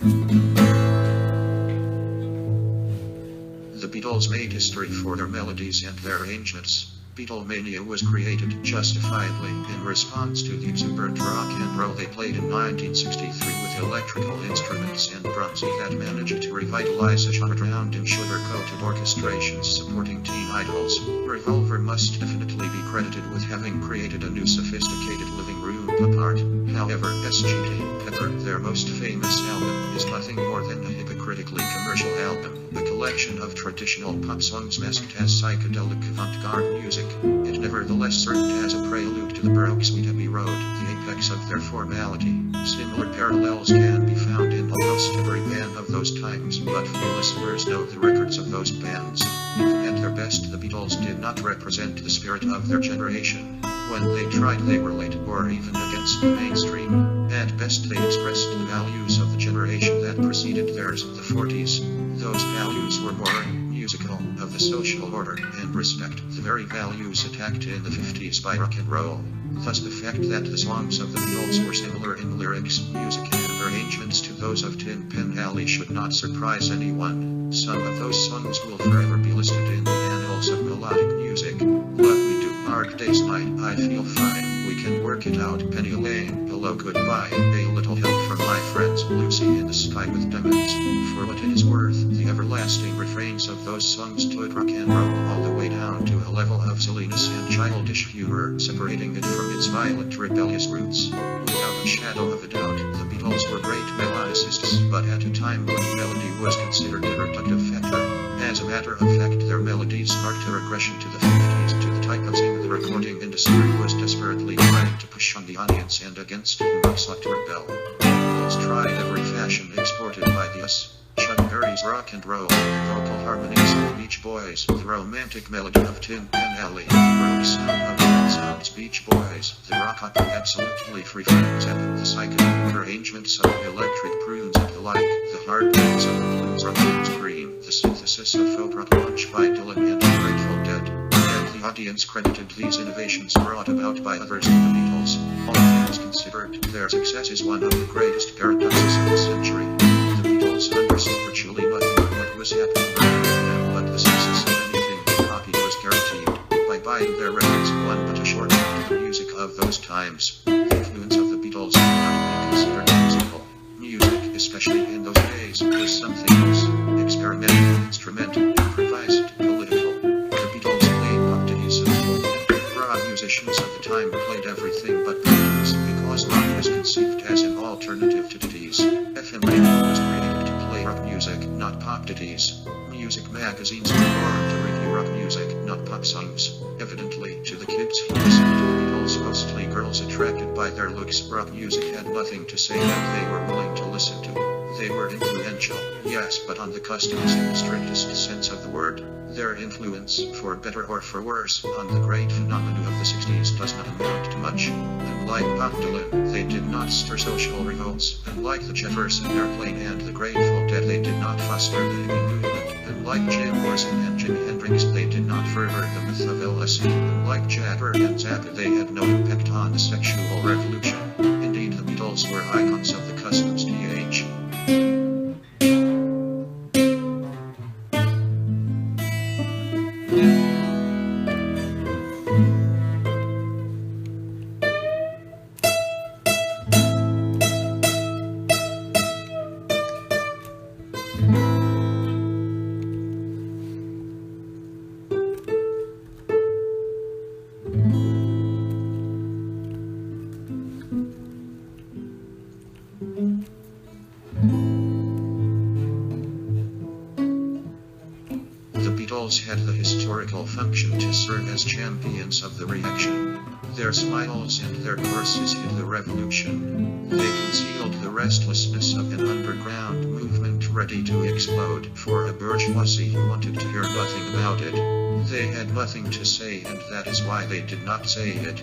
The Beatles made history for their melodies and their arrangements. Beatlemania was created justifiably in response to the exuberant rock and roll they played in 1963 with electrical instruments and drums that managed to revitalize a genre drowned in sugar-coated orchestrations supporting teen idols. Revolver must definitely be credited with having created a new sophisticated living room pop art. However, Sgt. Pepper, their most famous album, is nothing more than a hypocritically commercial album, a collection of traditional pop songs masked as psychedelic avant-garde music. It nevertheless served as a prelude to the Baroque Suite Abbey Road, the apex of their formality. Similar parallels can be found in almost every band of those times, but few listeners know the records of those bands. If at their best the Beatles did not represent the spirit of their generation. When they tried they were late or even against the mainstream. At best they expressed the values of the generation that preceded theirs, the 40s. Those values were more musical, of the social order and respect, the very values attacked in the 50s by rock and roll. Thus the fact that the songs of the Beatles were similar in lyrics, music and arrangements to those of Tin Pan Alley should not surprise anyone. Some of those songs will forever be listed in the annals of melodic music. What we do, hard day's night, I feel fine, we can work it out, Penny Lane, hello goodbye, a little help from my friends, Lucy in the sky with diamonds. For what it is worth, the everlasting refrains of those songs took rock and roll all the way down to a level of silliness and childish humor, separating it from its violent rebellious roots. Without a shadow of a doubt, the Beatles were great melodicists, but at a time when melody was considered a reductive factor. As a matter of fact, their melodies marked a regression to the 50s, to the type of thing the recording industry was desperately trying to push on the audience and against whom it sought to rebel. The Beatles tried every fashion exported by the US. Chuck Berry's rock and roll, vocal harmonies of the Beach Boys, the romantic melody of Tin Pan Alley, the Baroque sound of the Red Sounds Beach Boys, the rock opera absolutely free from zap, the psychedelic arrangements of the Electric Prunes and the like, the hard beats of the blues Russians Cream, the synthesis of folk rock launched by Dylan and the Grateful Dead, and the audience credited these innovations brought about by others to the Beatles. All things considered, their success is one of the greatest paradoxes of the century. Beatles understood virtually nothing of what was happening around them, but the success of anything they copied was guaranteed. By buying their records, one but a shortcut to the music of those times. The influence of the Beatles cannot be considered musical. Music, especially in those days, was something else. Experimental, instrumental, improvised, political. The Beatles played pop ditties and folk. Rock musicians of the time played everything but ditties, because rock was conceived as an alternative to ditties. FM radio was created to play rock music, not pop ditties. Music magazines were born to review rock music, not pop songs. Evidently, to the kids who listened to the Beatles, mostly girls attracted by their looks, rock music had nothing to say that they were willing to listen to. They were influential, yes, but on the customers in the strictest sense of the word. Their influence, for better or for worse, on the great phenomenon of the 60s does not amount to much. Unlike Bob Dylan, they did not stir social revolts. Unlike the Jefferson Airplane and the Grateful Dead, they did not foster the hippie movement. Unlike Jim Morrison and Jimi Hendrix, they did not further the myth of LSD. Unlike Jagger and Zappa, they had no impact on the sexual revolution. Indeed, the Beatles were icons of the customs age. Had the historical function to serve as champions of the reaction. Their smiles and their courses hid the revolution. They concealed the restlessness of an underground movement ready to explode for a bourgeoisie who wanted to hear nothing about it. They had nothing to say, and that is why they did not say it.